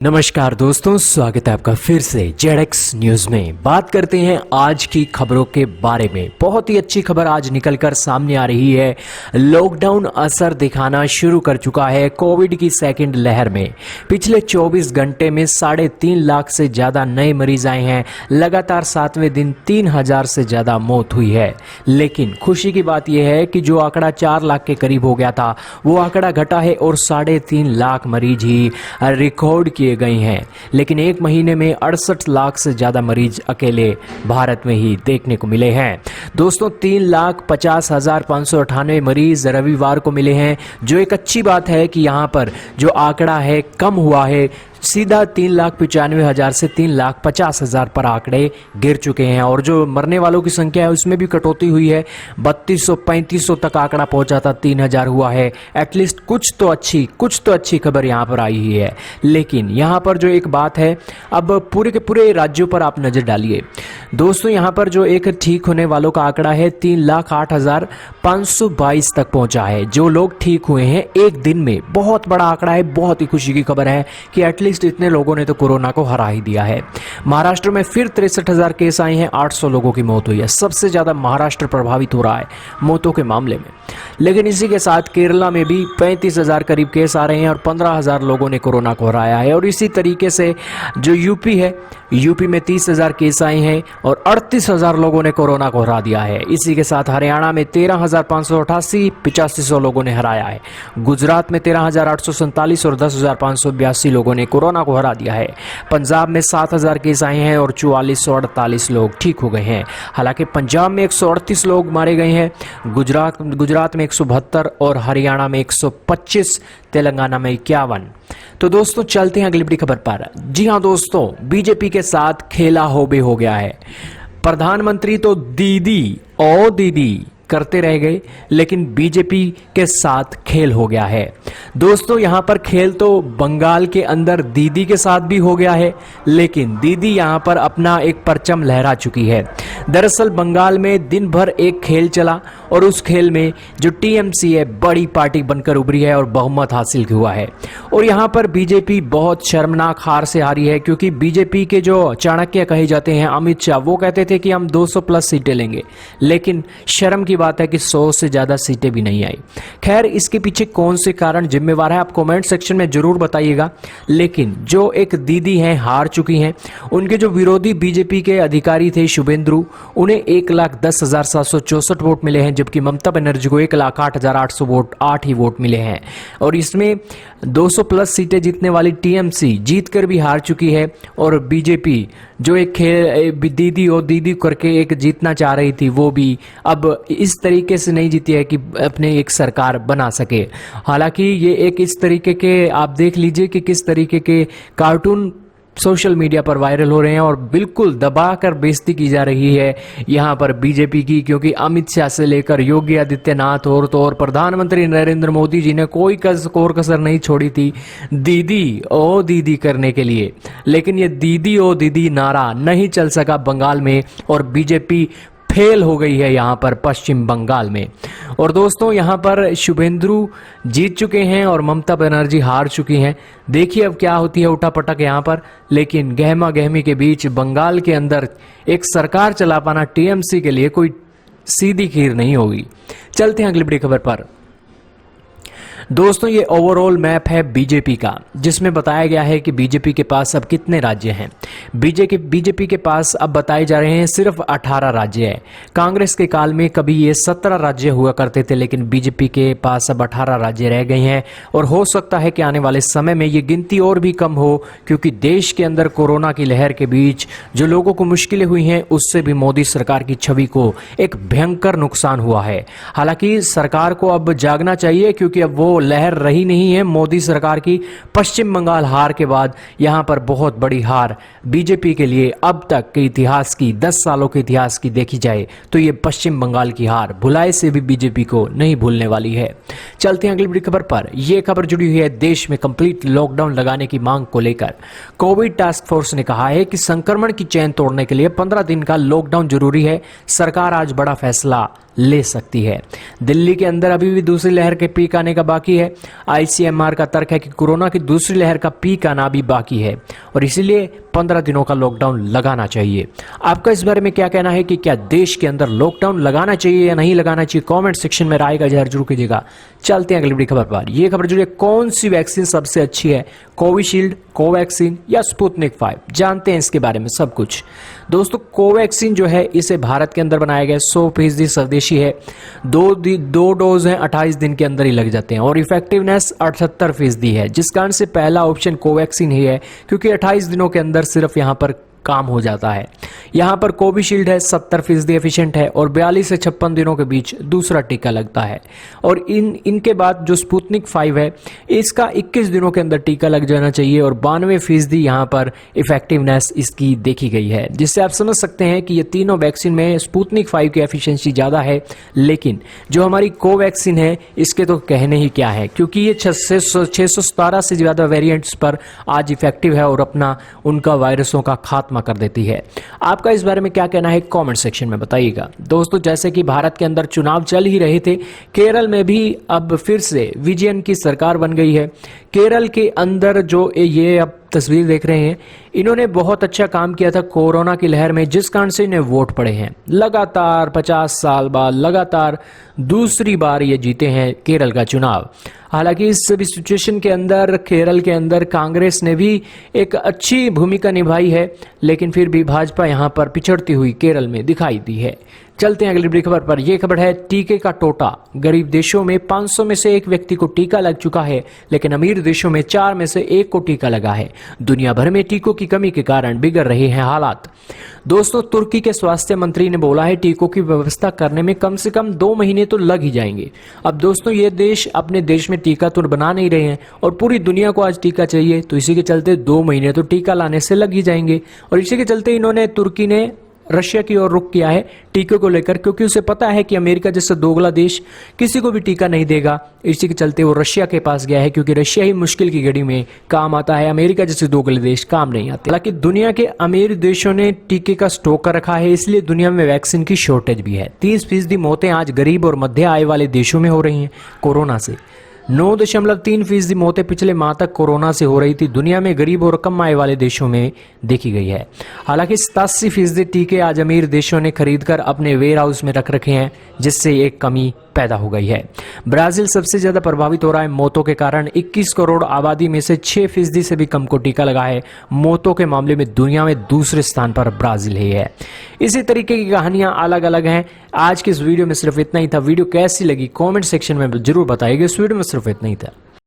नमस्कार दोस्तों, स्वागत है आपका फिर से जेडएक्स न्यूज में। बात करते हैं आज की खबरों के बारे में। बहुत ही अच्छी खबर आज निकलकर सामने आ रही है। लॉकडाउन असर दिखाना शुरू कर चुका है कोविड की सेकंड लहर में। पिछले 24 घंटे में 3.5 लाख से ज्यादा नए मरीज आए हैं। लगातार 7वें दिन 3000 से ज्यादा मौत हुई है। लेकिन खुशी की बात यह है कि जो आंकड़ा 4 लाख के करीब हो गया था वो आंकड़ा घटा है और 3.5 लाख मरीज ही रिकॉर्ड किए गई हैं। लेकिन एक महीने में 68 लाख से ज्यादा मरीज अकेले भारत में ही देखने को मिले हैं। दोस्तों 3,50,598 मरीज रविवार को मिले हैं, जो एक अच्छी बात है कि यहां पर जो आंकड़ा है कम हुआ है। सीधा 3,95,000 से 3,50,000 पर आंकड़े गिर चुके हैं और जो मरने वालों की संख्या है उसमें भी कटौती हुई है। 3200-3500 तक आंकड़ा पहुंचा था, 3,000 हुआ है। एटलीस्ट कुछ तो अच्छी खबर यहां पर आई ही है। लेकिन यहां पर जो एक बात है, अब पूरे के पूरे राज्यों पर आप नजर डालिए। दोस्तों यहां पर जो एक ठीक होने वालों का आंकड़ा है 3,08,522 तक पहुंचा है। जो लोग ठीक हुए हैं एक दिन में, बहुत बड़ा आंकड़ा है। बहुत ही खुशी की खबर है कि एटलीस्ट इतने लोगों ने तो कोरोना को हरा ही दिया है। महाराष्ट्र में फिर 63,000 केस आए हैं, 800 लोगों की मौत हुई है। सबसे ज्यादा महाराष्ट्र प्रभावित हो रहा है मौतों के मामले में। लेकिन इसी के साथ केरला में भी 35,000 करीब केस आ रहे हैं और 15,000 लोगों ने कोरोना को हराया है। और इसी तरीके से जो यूपी है, यूपी में 30,000 केस आए हैं और 38,000 लोगों ने कोरोना को हरा दिया है। इसी के साथ हरियाणा में 13,588, 8500 लोगों ने हराया है। गुजरात में 13,847 और 10,582 लोगों ने कोरोना को हरा दिया है। पंजाब में 7,000 केस आए हैं और 4448 लोग ठीक हो गए हैं। हालांकि पंजाब में 138 लोग मारे गए हैं, गुजरात में 172 और हरियाणा में 125, तेलंगाना में 51। तो दोस्तों चलते हैं अगली बड़ी खबर पर। जी हां दोस्तों, बीजेपी के साथ खेला होबे हो गया है। प्रधानमंत्री तो दीदी ओ दीदी करते रह गए, लेकिन बीजेपी के साथ खेल हो गया है। दोस्तों यहां पर खेल तो बंगाल के अंदर दीदी के साथ भी हो गया है, लेकिन दीदी यहां पर अपना एक परचम लहरा चुकी है। दरअसल बंगाल में दिन भर एक खेल चला और उस खेल में जो टीएमसी है बड़ी पार्टी बनकर उभरी है और बहुमत हासिल हुआ है। और यहां पर बीजेपी बहुत शर्मनाक हार से हारी है, क्योंकि बीजेपी के जो चाणक्य कहे जाते हैं अमित शाह, वो कहते थे कि हम 200 प्लस सीटें लेंगे, लेकिन शर्म की बात है कि 100 से ज्यादा सीटें भी नहीं आई। खैर इसके पीछे कौन से कारण जिम्मेवार है आप कमेंट सेक्शन में जरूर बताइएगा। लेकिन जो एक दीदी हैं हार चुकी हैं, उनके जो विरोधी बीजेपी के अधिकारी थे शुभेंदु, उन्हें 1,10,764 वोट मिले हैं, जबकि ममता बनर्जी को 1,08,800 वोट 8 ही वोट मिले हैं। और इसमें 200 प्लस सीटें जीतने वाली टीएमसी जीतकर भी हार चुकी है। और बीजेपी जो एक खेल दीदी और दीदी करके एक जीतना चाह रही थी, वो भी अब इस तरीके से नहीं जीती है कि अपने एक सरकार बना सके। हालांकि ये एक इस तरीके के आप देख लीजिए कि किस तरीके के कार्टून सोशल मीडिया पर वायरल हो रहे हैं और बिल्कुल दबाकर बेइज्जती की जा रही है यहाँ पर बीजेपी की, क्योंकि अमित शाह से लेकर योगी आदित्यनाथ और प्रधानमंत्री नरेंद्र मोदी जी ने कोई कसर नहीं छोड़ी थी दीदी ओ दीदी करने के लिए। लेकिन ये दीदी ओ दीदी नारा नहीं चल सका बंगाल में और बीजेपी फेल हो गई है यहाँ पर पश्चिम बंगाल में। और दोस्तों यहाँ पर शुभेंदु जीत चुके हैं और ममता बनर्जी हार चुकी हैं। देखिए अब क्या होती है उठापटक यहाँ पर। लेकिन गहमा गहमी के बीच बंगाल के अंदर एक सरकार चला पाना टीएमसी के लिए कोई सीधी खीर नहीं होगी। चलते हैं अगली बड़ी खबर पर। दोस्तों ये ओवरऑल मैप है बीजेपी का, जिसमें बताया गया है कि बीजेपी के पास अब कितने राज्य हैं। बीजेपी के पास अब बताए जा रहे हैं सिर्फ 18 राज्य है। कांग्रेस के काल में कभी ये 17 राज्य हुआ करते थे, लेकिन बीजेपी के पास अब 18 राज्य रह गए हैं। और हो सकता है कि आने वाले समय में ये गिनती और भी कम हो, क्योंकि देश के अंदर कोरोना की लहर के बीच जो लोगों को मुश्किलें हुई हैं, उससे भी मोदी सरकार की छवि को एक भयंकर नुकसान हुआ है। हालांकि सरकार को अब जागना चाहिए, क्योंकि अब वो लहर रही नहीं है मोदी सरकार की। पश्चिम बंगाल हार के बाद यहां पर बहुत बड़ी हार बीजेपी के लिए अब तक के इतिहास की 10 सालों के इतिहास की देखी जाए तो ये पश्चिम बंगाल की हार भुलाए से भी बीजेपी को नहीं भूलने वाली है। चलते हैं अगली बड़ी खबर पर। यह खबर जुड़ी हुई है देश में कंप्लीट लॉकडाउन लगाने की मांग को लेकर। कोविड टास्क फोर्स ने कहा है कि संक्रमण की चेन तोड़ने के लिए 15 दिन का लॉकडाउन जरूरी है। सरकार आज बड़ा फैसला ले सकती है। दिल्ली के अंदर अभी भी दूसरी लहर के पीक आने का बाकी है। आईसीएमआर का तर्क है कि कोरोना की दूसरी लहर का पीक आना भी बाकी है और इसीलिए 15 दिनों का लॉकडाउन लगाना चाहिए। आपका इस बारे में क्या कहना है कि क्या देश के अंदर लॉकडाउन लगाना चाहिए या नहीं लगाना चाहिए? कमेंट सेक्शन में राय का इजहार जरूर कीजिएगा। चलते हैं अगली बड़ी खबर पर। यह खबर जुड़ी है कौन सी वैक्सीन सबसे अच्छी है, कोविशील्ड, कोवैक्सीन या स्पुतनिक 5? जानते हैं इसके बारे में सब कुछ। दोस्तों, कोवैक्सीन जो है इसे भारत के अंदर बनाया गया, 100% स्वदेशी है। दो डोज हैं, 28 दिन के अंदर ही लग जाते हैं और इफेक्टिवनेस 78% है, जिस कारण से पहला ऑप्शन कोवैक्सीन ही है क्योंकि 28 दिनों के अंदर सिर्फ यहां पर काम हो जाता है। यहां पर कोविशील्ड है, 70% एफिशिएंट है और 42 से 56 दिनों के बीच दूसरा टीका लगता है। और इनके बाद जो स्पुतनिक 5 है इसका 21 दिनों के अंदर टीका लग जाना चाहिए और 92% यहां पर इफेक्टिवनेस इसकी देखी गई है, जिससे आप समझ सकते हैं कि ये तीनों वैक्सीन में स्पुतनिक 5 की एफिशिएंसी ज़्यादा है। लेकिन जो हमारी कोवैक्सीन है इसके तो कहने ही क्या है, क्योंकि ये 617 से ज़्यादा वेरिएंट्स पर आज इफेक्टिव है और अपना उनका वायरसों का खात्मा कर देती है। आपका इस बारे में क्या कहना है कमेंट सेक्शन में बताइएगा। दोस्तों, जैसे कि भारत के अंदर चुनाव चल ही रहे थे, केरल में भी अब फिर से विजयन की सरकार बन गई है। केरल के अंदर जो ये अब तस्वीर देख रहे हैं, इन्होंने बहुत अच्छा काम किया था कोरोना की लहर में, जिस कारण से इन्हें वोट पड़े हैं। लगातार 50 साल बाद लगातार दूसरी बार ये जीते हैं केरल का चुनाव। हालांकि इस सभी सिचुएशन के अंदर केरल के अंदर कांग्रेस ने भी एक अच्छी भूमिका निभाई है, लेकिन फिर भी भाजपा यहां पर पिछड़ती हुई केरल में दिखाई दी है। चलते हैं अगली बड़ी खबर पर। यह खबर है टीके का टोटा। गरीब देशों में 500 में से एक व्यक्ति को टीका लग चुका है, लेकिन अमीर देशों में 4 में से 1 को टीका लगा है। दुनिया भर में टीकों की कमी के कारण बिगड़ रहे हैं हालात। दोस्तों, तुर्की के स्वास्थ्य मंत्री ने बोला है टीकों की व्यवस्था करने में कम से कम 2 महीने तो लग ही जाएंगे। अब दोस्तों, ये देश अपने देश में टीका तो बना नहीं रहे हैं और पूरी दुनिया को आज टीका चाहिए, तो इसी के चलते 2 महीने तो टीका लाने से लग ही जाएंगे। और इसी के चलते तुर्की ने रशिया की ओर रुख किया है टीके को लेकर, क्योंकि उसे पता है कि अमेरिका जैसा दोगला देश किसी को भी टीका नहीं देगा। इसी के चलते वो रशिया के पास गया है, क्योंकि रशिया ही मुश्किल की घड़ी में काम आता है, अमेरिका जैसे दोगले देश काम नहीं आते। हालांकि दुनिया के अमीर देशों ने टीके का स्टॉक कर रखा है, इसलिए दुनिया में वैक्सीन की शॉर्टेज भी है। 30% मौतें आज गरीब और मध्य आय वाले देशों में हो रही हैं कोरोना से। 9.3% मौतें पिछले माह तक कोरोना से हो रही थी, दुनिया में गरीब और कम आय वाले देशों में देखी गई है। हालांकि 87% टीके आज अमीर देशों ने खरीदकर अपने वेयर हाउस में रख रखे हैं, जिससे एक कमी पैदा हो गई है। ब्राजील सबसे ज्यादा प्रभावित हो रहा है मौतों के कारण। 21 करोड़ आबादी में से 6% से भी कम को टीका लगा है। मौतों के मामले में दुनिया में दूसरे स्थान पर ब्राजील ही है। इसी तरीके की कहानियां अलग अलग हैं। आज की इस वीडियो में सिर्फ इतना ही था। वीडियो कैसी लगी कमेंट सेक्शन में जरूर बताइएगा। इस वीडियो में सिर्फ इतना ही था।